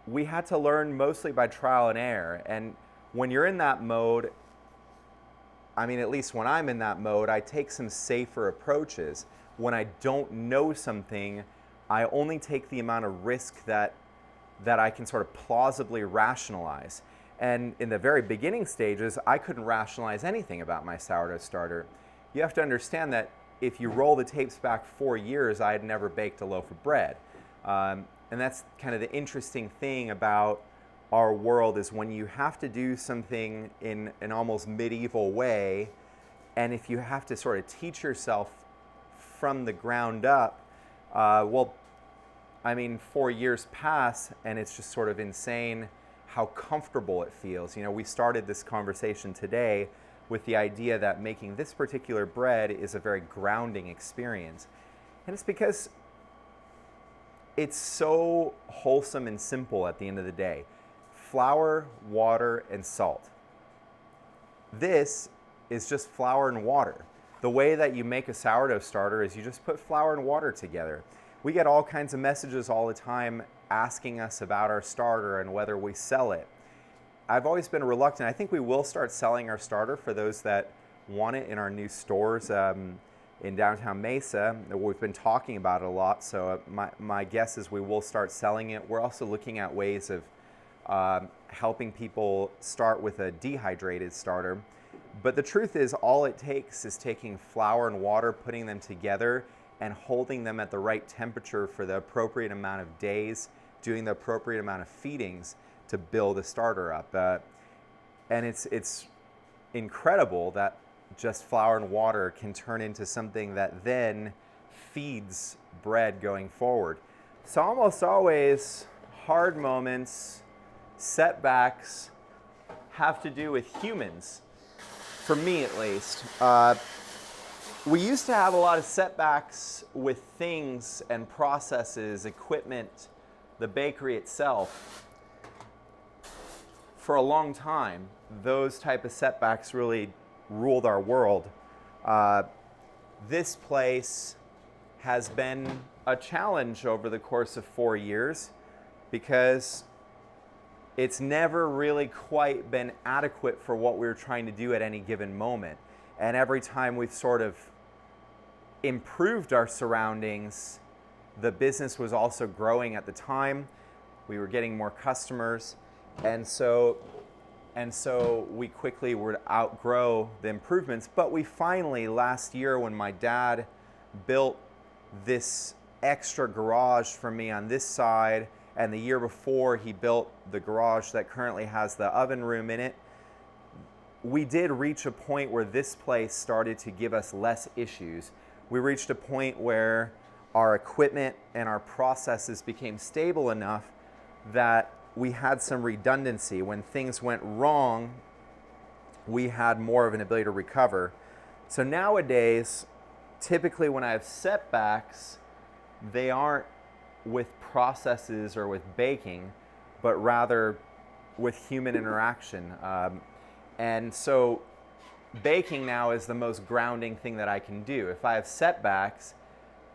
we had to learn mostly by trial and error. And when you're in that mode, I mean, at least when I'm in that mode, I take some safer approaches. When I don't know something, I only take the amount of risk that I can sort of plausibly rationalize. And in the very beginning stages, I couldn't rationalize anything about my sourdough starter. You have to understand that if you roll the tapes back 4 years, I had never baked a loaf of bread. And that's kind of the interesting thing about our world, is when you have to do something in an almost medieval way, and if you have to sort of teach yourself from the ground up, well, I mean, 4 years pass and it's just sort of insane how comfortable it feels. You know, we started this conversation today with the idea that making this particular bread is a very grounding experience. And it's because it's so wholesome and simple at the end of the day. Flour, water, and salt. This is just flour and water. The way that you make a sourdough starter is you just put flour and water together. We get all kinds of messages all the time asking us about our starter and whether we sell it. I've always been reluctant. I think we will start selling our starter for those that want it in our new stores in downtown Mesa. We've been talking about it a lot, so my guess is we will start selling it. We're also looking at ways of helping people start with a dehydrated starter. But the truth is, all it takes is taking flour and water, putting them together, and holding them at the right temperature for the appropriate amount of days, doing the appropriate amount of feedings to build a starter up. And it's incredible that just flour and water can turn into something that then feeds bread going forward. So almost always, hard moments, setbacks have to do with humans, for me at least. We used to have a lot of setbacks with things and processes, equipment, the bakery itself. For a long time, those type of setbacks really ruled our world. This place has been a challenge over the course of 4 years because it's never really quite been adequate for what we were trying to do at any given moment. And every time we've sort of improved our surroundings, the business was also growing at the time. We were getting more customers. And so we quickly would outgrow the improvements. But we finally, last year when my dad built this extra garage for me on this side, and the year before he built the garage that currently has the oven room in it, we did reach a point where this place started to give us less issues. We reached a point where our equipment and our processes became stable enough that we had some redundancy. When things went wrong, we had more of an ability to recover. So nowadays, typically when I have setbacks, they aren't with processes or with baking, but rather with human interaction. And so baking now is the most grounding thing that I can do. If I have setbacks,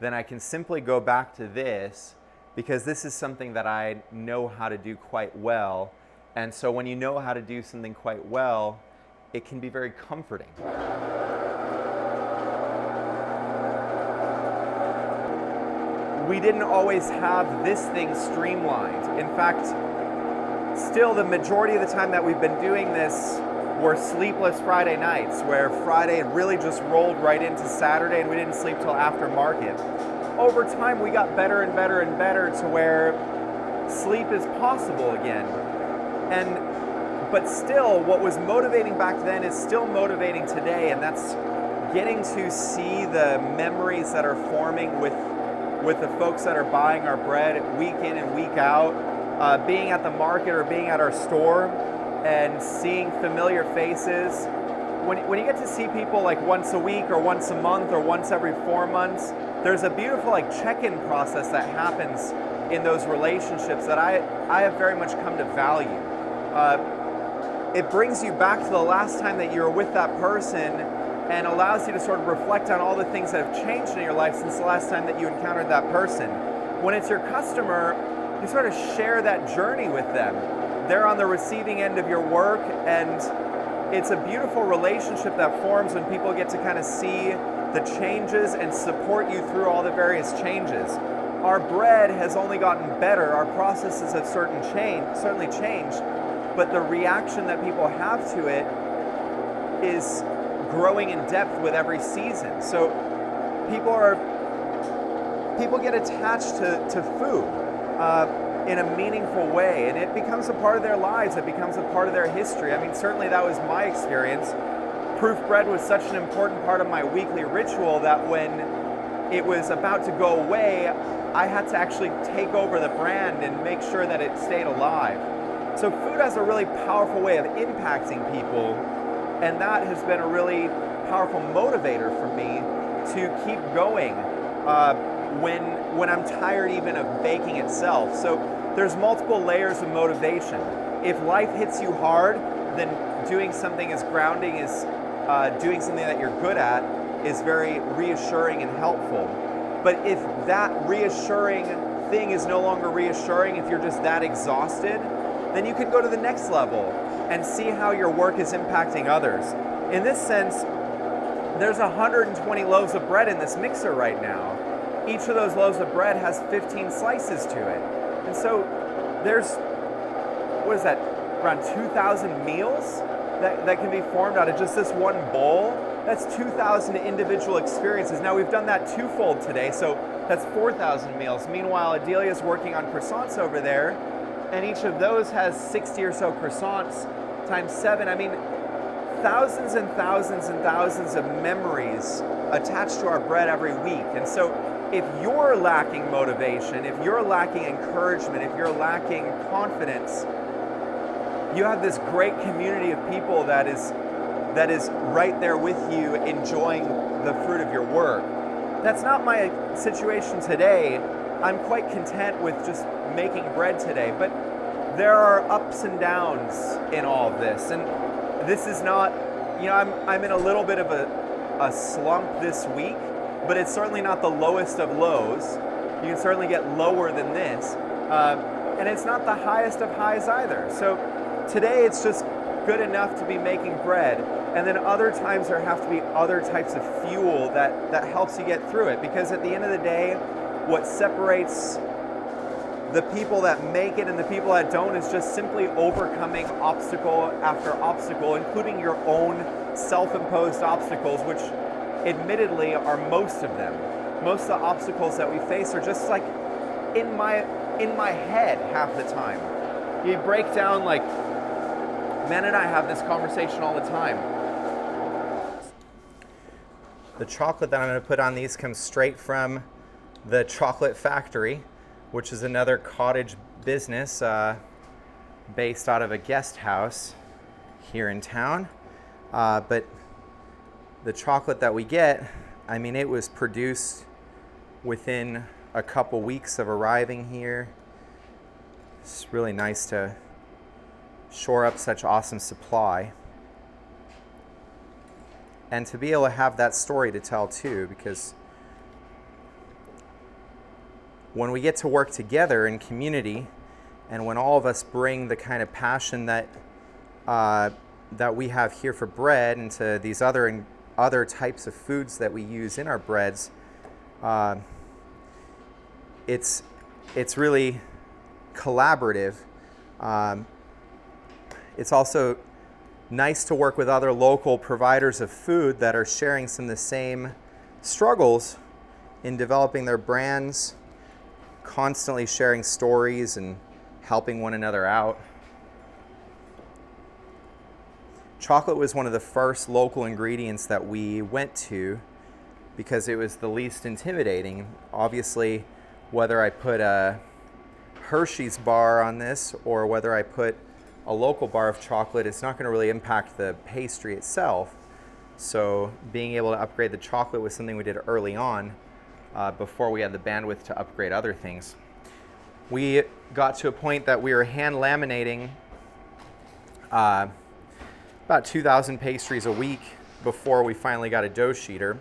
then I can simply go back to this, because this is something that I know how to do quite well. And so when you know how to do something quite well, it can be very comforting. We didn't always have this thing streamlined. In fact, still the majority of the time that we've been doing this were sleepless Friday nights, where Friday really just rolled right into Saturday and we didn't sleep till after market. Over time, we got better and better and better to where sleep is possible again. But still, what was motivating back then is still motivating today, and that's getting to see the memories that are forming with the folks that are buying our bread week in and week out, being at the market or being at our store and seeing familiar faces. When you get to see people like once a week or once a month or once every 4 months, there's a beautiful check-in process that happens in those relationships that I have very much come to value. It brings you back to the last time that you were with that person and allows you to sort of reflect on all the things that have changed in your life since the last time that you encountered that person. When it's your customer, you sort of share that journey with them. They're on the receiving end of your work, and it's a beautiful relationship that forms when people get to kind of see the changes and support you through all the various changes. Our bread has only gotten better, our processes have certainly changed, but the reaction that people have to it is growing in depth with every season. So people get attached to food in a meaningful way, and it becomes a part of their lives, it becomes a part of their history. I mean, certainly that was my experience. Proof bread was such an important part of my weekly ritual that when it was about to go away, I had to actually take over the brand and make sure that it stayed alive. So food has a really powerful way of impacting people, and that has been a really powerful motivator for me to keep going when I'm tired even of baking itself. So there's multiple layers of motivation. If life hits you hard, then doing something as grounding as doing something that you're good at is very reassuring and helpful. But if that reassuring thing is no longer reassuring, if you're just that exhausted, then you can go to the next level and see how your work is impacting others. In this sense, there's 120 loaves of bread in this mixer right now. Each of those loaves of bread has 15 slices to it. And so there's, what is that, around 2,000 meals that can be formed out of just this one bowl. That's 2,000 individual experiences. Now we've done that twofold today, so that's 4,000 meals. Meanwhile, Adelia's working on croissants over there, and each of those has 60 or so croissants times 7. I mean, thousands and thousands and thousands of memories attached to our bread every week. And so if you're lacking motivation, if you're lacking encouragement, if you're lacking confidence, you have this great community of people that is right there with you, enjoying the fruit of your work. That's not my situation today. I'm quite content with just making bread today, but there are ups and downs in all of this, and this is not, I'm in a little bit of a slump this week, but it's certainly not the lowest of lows. You can certainly get lower than this, and it's not the highest of highs either. So today it's just good enough to be making bread, and then other times there have to be other types of fuel that helps you get through it, because at the end of the day, what separates the people that make it and the people that don't is just simply overcoming obstacle after obstacle, including your own self-imposed obstacles, which admittedly are most of them. Most of the obstacles that we face are just like in my head half the time. You break down, like, Men and I have this conversation all the time. The chocolate that I'm going to put on these comes straight from the Chocolate Factory, which is another cottage business based out of a guest house here in town. But the chocolate that we get, I mean, it was produced within a couple weeks of arriving here. It's really nice to shore up such awesome supply. And to be able to have that story to tell too, because when we get to work together in community, and when all of us bring the kind of passion that we have here for bread into these other types of foods that we use in our breads, it's really collaborative. It's also nice to work with other local providers of food that are sharing some of the same struggles in developing their brands, constantly sharing stories and helping one another out. Chocolate was one of the first local ingredients that we went to because it was the least intimidating. Obviously, whether I put a Hershey's bar on this or whether I put a local bar of chocolate, it's not going to really impact the pastry itself. So being able to upgrade the chocolate was something we did early on before we had the bandwidth to upgrade other things. We got to a point that we were hand laminating about 2,000 pastries a week before we finally got a dough sheeter.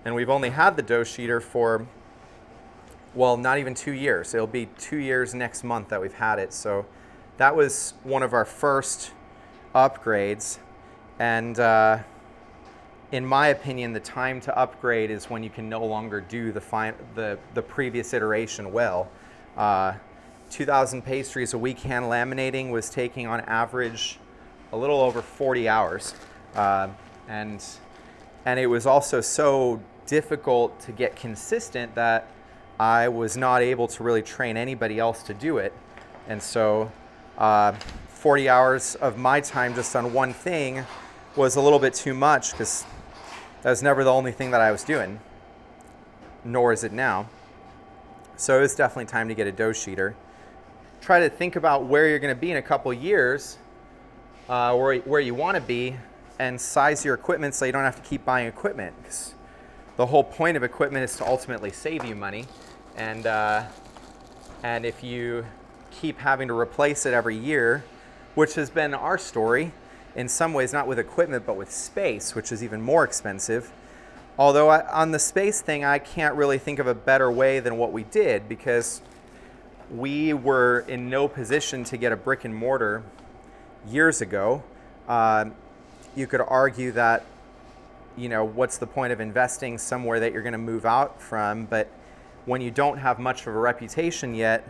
And we've only had the dough sheeter for well, not even 2 years. It'll be 2 years next month that we've had it. So that was one of our first upgrades. And in my opinion, the time to upgrade is when you can no longer do the previous iteration well. 2,000 pastries a week hand laminating was taking on average a little over 40 hours. And it was also so difficult to get consistent that I was not able to really train anybody else to do it. And so 40 hours of my time just on one thing was a little bit too much, because that was never the only thing that I was doing, nor is it now. So it was definitely time to get a dough sheeter. Try to think about where you're going to be in a couple years, where you want to be, and size your equipment so you don't have to keep buying equipment. 'Cause the whole point of equipment is to ultimately save you money, and if you keep having to replace it every year, which has been our story in some ways, not with equipment but with space, which is even more expensive. Although on the space thing, I can't really think of a better way than what we did, because we were in no position to get a brick and mortar years ago. You could argue that, what's the point of investing somewhere that you're going to move out from? But when you don't have much of a reputation yet,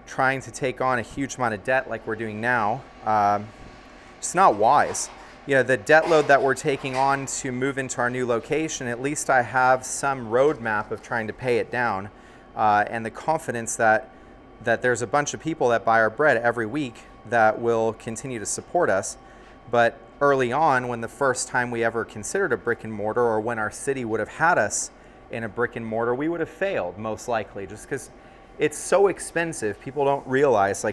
trying to take on a huge amount of debt like we're doing now, it's not wise. The debt load that we're taking on to move into our new location, at least I have some roadmap of trying to pay it down, and the confidence that there's a bunch of people that buy our bread every week that will continue to support us. But early on, when the first time we ever considered a brick and mortar, or when our city would have had us in a brick and mortar, we would have failed most likely, just because it's so expensive. People don't realize,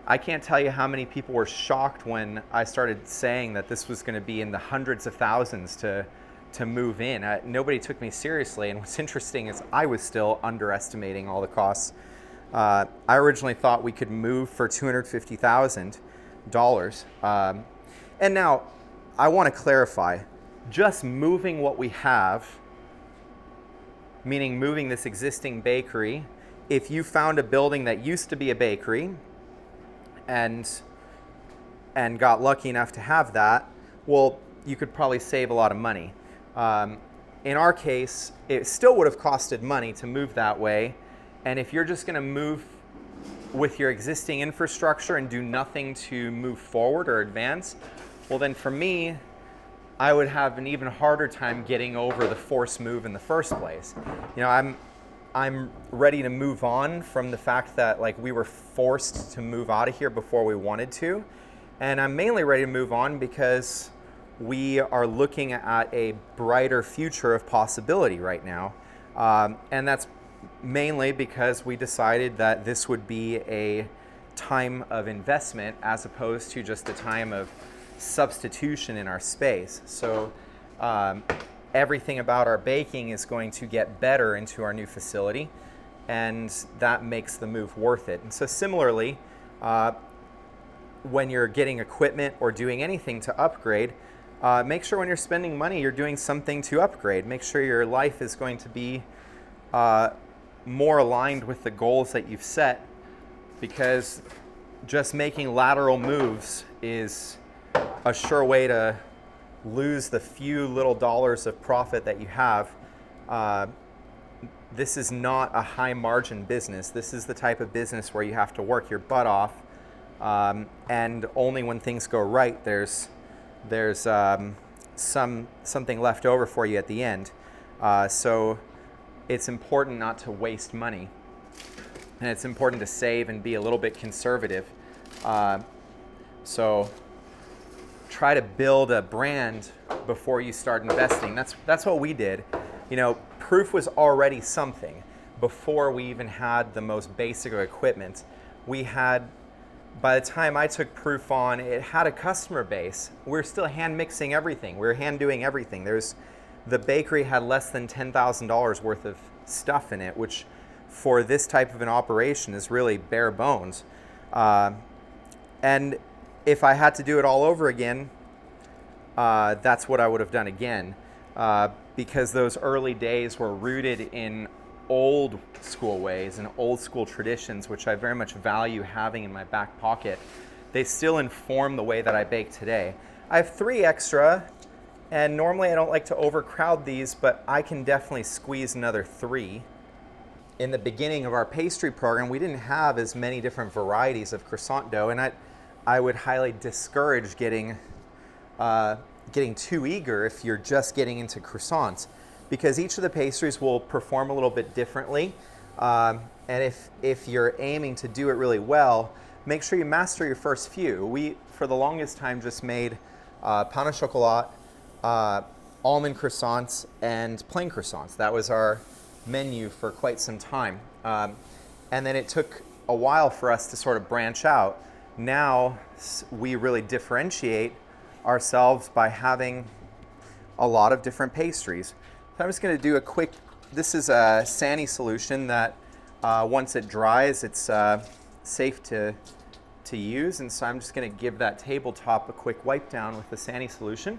I can't tell you how many people were shocked when I started saying that this was going to be in the hundreds of thousands to move in. Nobody took me seriously, and what's interesting is I was still underestimating all the costs. I originally thought we could move for $250,000. And now, I want to clarify, just moving what we have, meaning moving this existing bakery, if you found a building that used to be a bakery and got lucky enough to have that, well, you could probably save a lot of money. In our case, it still would have costed money to move that way. And if you're just going to move with your existing infrastructure and do nothing to move forward or advance, well, then for me, I would have an even harder time getting over the forced move in the first place. I'm ready to move on from the fact that we were forced to move out of here before we wanted to. And I'm mainly ready to move on because we are looking at a brighter future of possibility right now. And that's mainly because we decided that this would be a time of investment as opposed to just a time of substitution in our space. So everything about our baking is going to get better into our new facility, and that makes the move worth it. And so similarly, when you're getting equipment or doing anything to upgrade, make sure when you're spending money, you're doing something to upgrade. Make sure your life is going to be more aligned with the goals that you've set, because just making lateral moves is a sure way to lose the few little dollars of profit that you have. This is not a high margin business. This is the type of business where you have to work your butt off, and only when things go right, there's something left over for you at the end. So it's important not to waste money, and it's important to save and be a little bit conservative. So try to build a brand before you start investing. That's what we did. Proof was already something before we even had the most basic of equipment. By the time I took Proof on, it had a customer base. We're still hand mixing everything. We're hand doing everything. The bakery had less than $10,000 worth of stuff in it, which for this type of an operation is really bare bones. And if I had to do it all over again, that's what I would have done again, because those early days were rooted in old school ways and old school traditions, which I very much value having in my back pocket. They still inform the way that I bake today. I have 3 extra, and normally I don't like to overcrowd these, but I can definitely squeeze another 3. In the beginning of our pastry program, we didn't have as many different varieties of croissant dough, and I would highly discourage getting too eager if you're just getting into croissants, because each of the pastries will perform a little bit differently. And if you're aiming to do it really well, make sure you master your first few. We, for the longest time, just made pain au chocolat, almond croissants, and plain croissants. That was our menu for quite some time. And then it took a while for us to sort of branch out. Now we really differentiate ourselves by having a lot of different pastries. So I'm just going to do a quick, this is a Sani solution that once it dries, it's safe to use, and so I'm just going to give that tabletop a quick wipe down with the Sani solution.